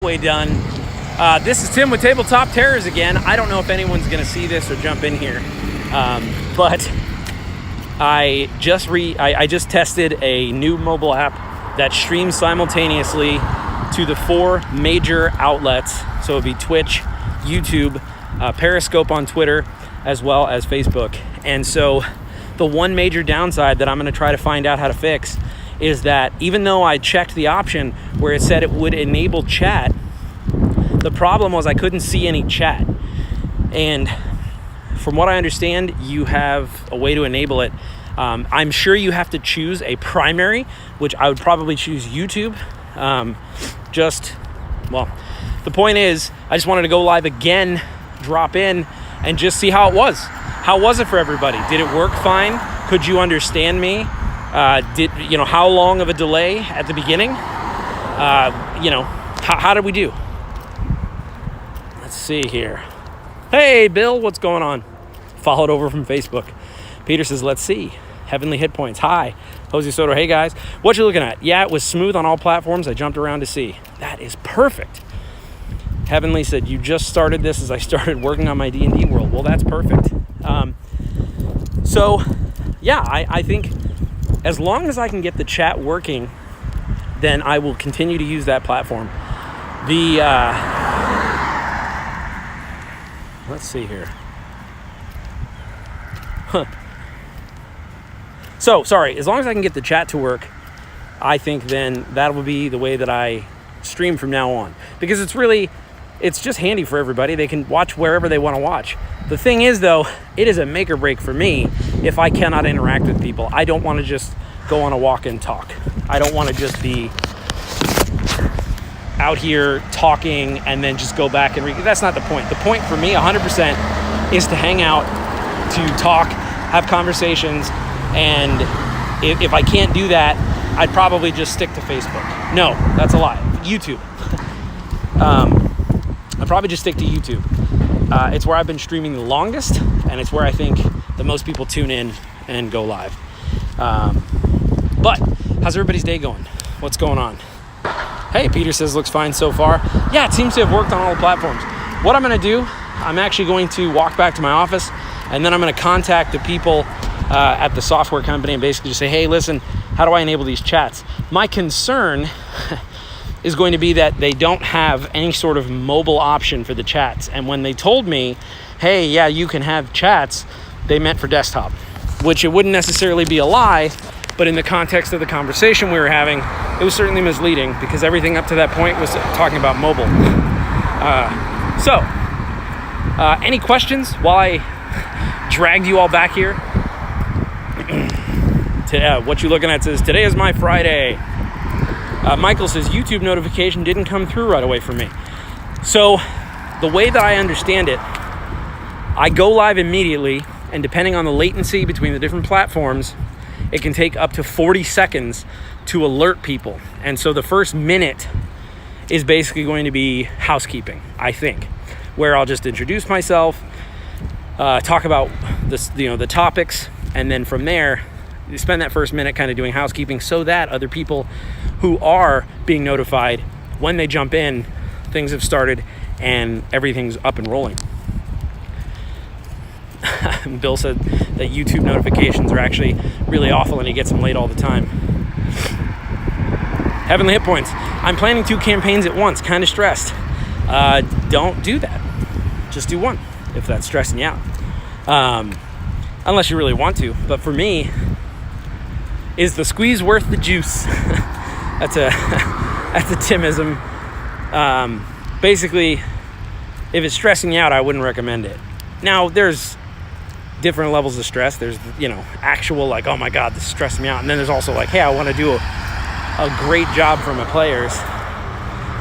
halfway done. This is Tim with Tabletop Terrors again. I don't know if anyone's going to see this or jump in here, but I just tested a new mobile app that streams simultaneously to the 4 major outlets. So it'd be Twitch, YouTube, Periscope on Twitter, as well as Facebook. And so the one major downside that I'm going to try to find out how to fix is that even though I checked the option where it said it would enable chat, the problem was I couldn't see any chat. And from what I understand, you have a way to enable it. I'm sure you have to choose a primary, which I would probably choose YouTube. The point is, I just wanted to go live again, drop in, and just see how it was. How was it for everybody? Did it work fine? Could you understand me? How long of a delay at the beginning? How did we do? Let's see here. Hey, Bill, what's going on? Followed over from Facebook. Peter says, let's see. Heavenly Hit Points. Hi. Jose Soto. Hey, guys. What you looking at? Yeah, it was smooth on all platforms. I jumped around to see. That is perfect. Heavenly said, you just started this as I started working on my D&D world. Well, that's perfect. I think as long as I can get the chat working, then I will continue to use that platform. Let's see here. So, sorry, as long as I can get the chat to work, I think then that will be the way that I stream from now on. Because it's just handy for everybody. They can watch wherever they want to watch. The thing is, though, it is a make or break for me if I cannot interact with people. I don't want to just go on a walk and talk. I don't want to just be out here talking and then just go back and read. That's not the point. The point for me, 100%, is to hang out, to talk, have conversations, and if I can't do that, I'd probably just stick to Facebook. No, that's a lie. YouTube. I'd probably just stick to YouTube. It's where I've been streaming the longest, and it's where I think the most people tune in and go live. But how's everybody's day going? What's going on? Hey, Peter says looks fine so far. Yeah, it seems to have worked on all the platforms. What I'm going to do, I'm actually going to walk back to my office, and then I'm going to contact the people at the software company and basically just say, hey, listen, how do I enable these chats? My concern is going to be that they don't have any sort of mobile option for the chats. And when they told me, hey, yeah, you can have chats, they meant for desktop, which it wouldn't necessarily be a lie, but in the context of the conversation we were having, it was certainly misleading because everything up to that point was talking about mobile. Any questions while I dragged you all back here? What you looking at says, today is my Friday. Michael says, YouTube notification didn't come through right away for me. So the way that I understand it, I go live immediately, and depending on the latency between the different platforms, it can take up to 40 seconds to alert people. And so the first minute is basically going to be housekeeping, I think, where I'll just introduce myself, talk about the topics, and then from there, you spend that first minute kind of doing housekeeping so that other people who are being notified, when they jump in, things have started and everything's up and rolling. Bill said that YouTube notifications are actually really awful and he gets them late all the time. Heavenly Hit Points. I'm planning 2 campaigns at once, kind of stressed. Don't do that. Just do one if that's stressing you out. Unless you really want to. But for me, is the squeeze worth the juice? That's a Timism. Basically, if it's stressing you out, I wouldn't recommend it. Now, there's different levels of stress. There's, actual like, oh my God, this is stressing me out. And then there's also like, hey, I want to do a great job for my players.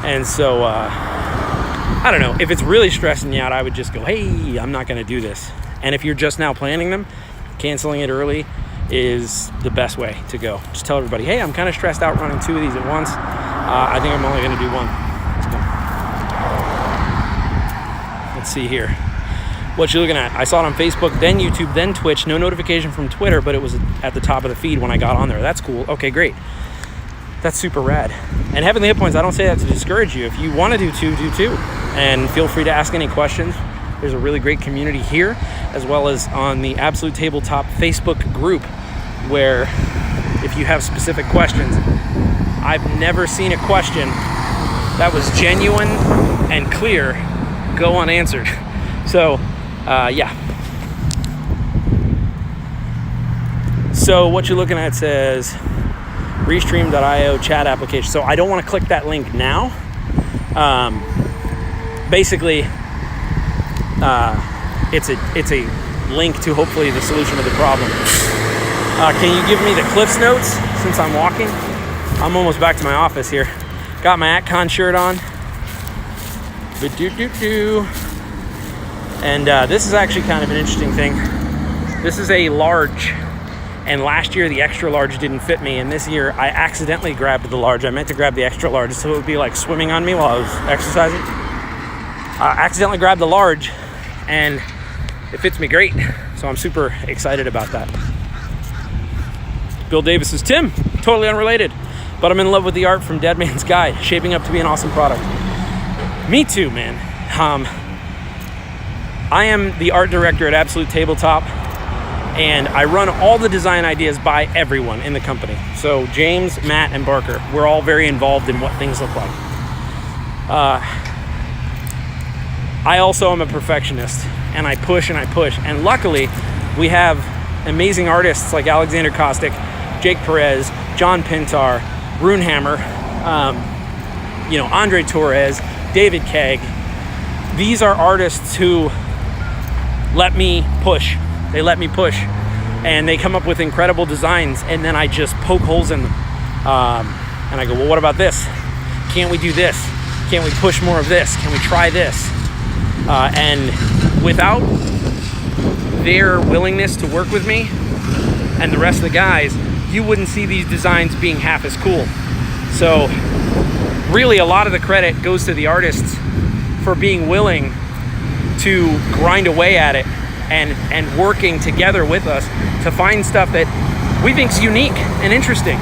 And so, I don't know. If it's really stressing you out, I would just go, hey, I'm not going to do this. And if you're just now planning them, canceling it early is the best way to go. Just tell everybody, hey, I'm kind of stressed out running 2 of these at once. I think I'm only going to do 1. Let's see here. What you looking at? I saw it on Facebook, then YouTube, then Twitch. No notification from Twitter, but it was at the top of the feed when I got on there. That's cool. Okay, great. that's super rad. And Heavenly Hit Points, I don't say that to discourage you. If you want to do two, do two. And feel free to ask any questions. There's a really great community here, as well as on the Absolute Tabletop Facebook group, where if you have specific questions, I've never seen a question that was genuine and clear go unanswered. So, yeah. So what you're looking at says Restream.io chat application. So I don't want to click that link now. Basically, it's a link to hopefully the solution to the problem. Can you give me the Cliffs Notes since I'm walking? I'm almost back to my office here. Got my AtCon shirt on. And this is actually kind of an interesting thing. This is a large, and last year the extra large didn't fit me, and this year I accidentally grabbed the large. I meant to grab the extra large so it would be like swimming on me while I was exercising. I accidentally grabbed the large, and it fits me great, so I'm super excited about that. Bill Davis says, Tim, totally unrelated, but I'm in love with the art from Dead Man's Guide, shaping up to be an awesome product. Me too, man. I am the art director at Absolute Tabletop, and I run all the design ideas by everyone in the company. So James, Matt, and Barker, we're all very involved in what things look like. I also am a perfectionist, and I push, and luckily we have amazing artists like Alexander Kostic, Jake Perez, John Pintar, Runehammer, Andre Torres, David Kegg. These are artists who let me push. They let me push, and they come up with incredible designs, and then I just poke holes in them. And I go, well, what about this? Can't we do this? Can't we push more of this? Can we try this? And without their willingness to work with me and the rest of the guys, you wouldn't see these designs being half as cool. So really a lot of the credit goes to the artists for being willing to grind away at it and working together with us to find stuff that we think is unique and interesting.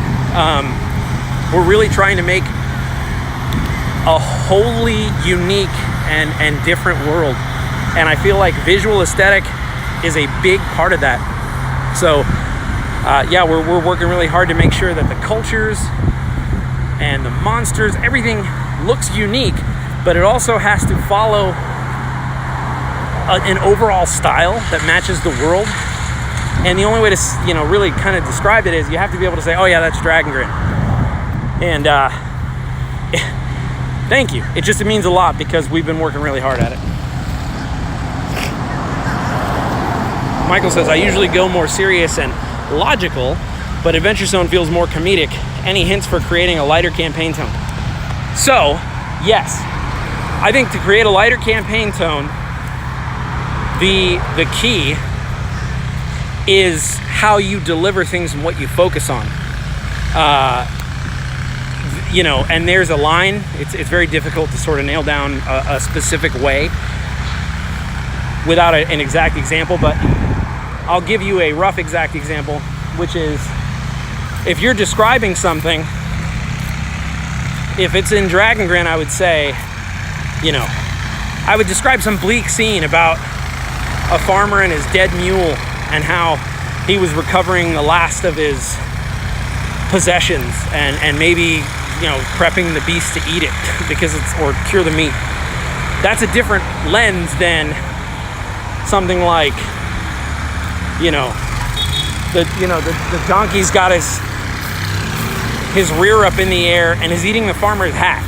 We're really trying to make a wholly unique and different world. And I feel like visual aesthetic is a big part of that. So yeah, we're working really hard to make sure that the cultures and the monsters, everything looks unique, but it also has to follow an overall style that matches the world. And the only way to, really kind of describe it is you have to be able to say, oh yeah, that's Dragon Grin. And thank you. It means a lot because we've been working really hard at it. Michael says, I usually go more serious and logical, but Adventure Zone feels more comedic. Any hints for creating a lighter campaign tone? So, yes. I think to create a lighter campaign tone, the key is how you deliver things and what you focus on. And there's a line. It's very difficult to sort of nail down a specific way without an exact example, but I'll give you a rough exact example, which is if you're describing something, if it's in Dragon Grin, I would say, I would describe some bleak scene about a farmer and his dead mule and how he was recovering the last of his possessions and maybe, prepping the beast to eat it or cure the meat. That's a different lens than something like, the donkey's got his rear up in the air and is eating the farmer's hat.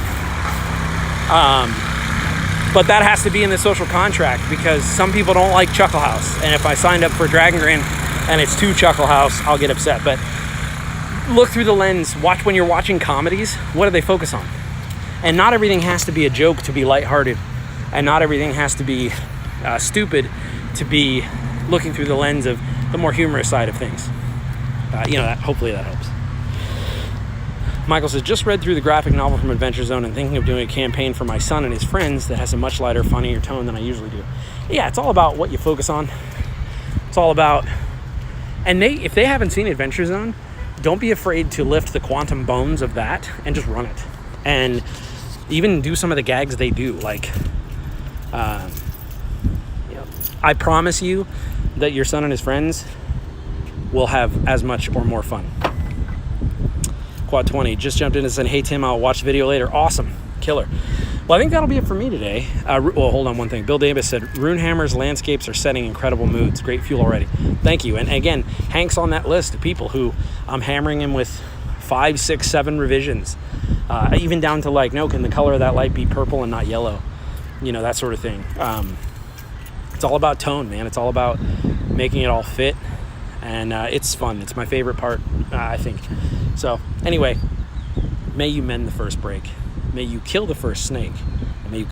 But that has to be in the social contract because some people don't like Chuckle House. And if I signed up for Dragon Grin and it's too Chuckle House, I'll get upset. But look through the lens, watch when you're watching comedies, what do they focus on? And not everything has to be a joke to be lighthearted. And not everything has to be stupid to be looking through the lens of the more humorous side of things. Hopefully that helps. Michael says, just read through the graphic novel from Adventure Zone and thinking of doing a campaign for my son and his friends that has a much lighter, funnier tone than I usually do. Yeah, it's all about what you focus on. It's all about, and if they haven't seen Adventure Zone, don't be afraid to lift the quantum bones of that and just run it. And even do some of the gags they do. Like, I promise you that your son and his friends will have as much or more fun. Quad 20 just jumped in and said, hey Tim, I'll watch the video later. Awesome. Killer. Well, I think that'll be it for me today. Well, hold on one thing. Bill Davis said, Runehammer's landscapes are setting incredible moods. Great fuel already. Thank you. And again, Hank's on that list of people who I'm hammering him with 5, 6, 7 revisions. Even down to like, no, can the color of that light be purple and not yellow? You know, that sort of thing. It's all about tone, man. It's all about making it all fit. And it's fun. It's my favorite part, I think. So anyway, may you mend the first break. May you kill the first snake.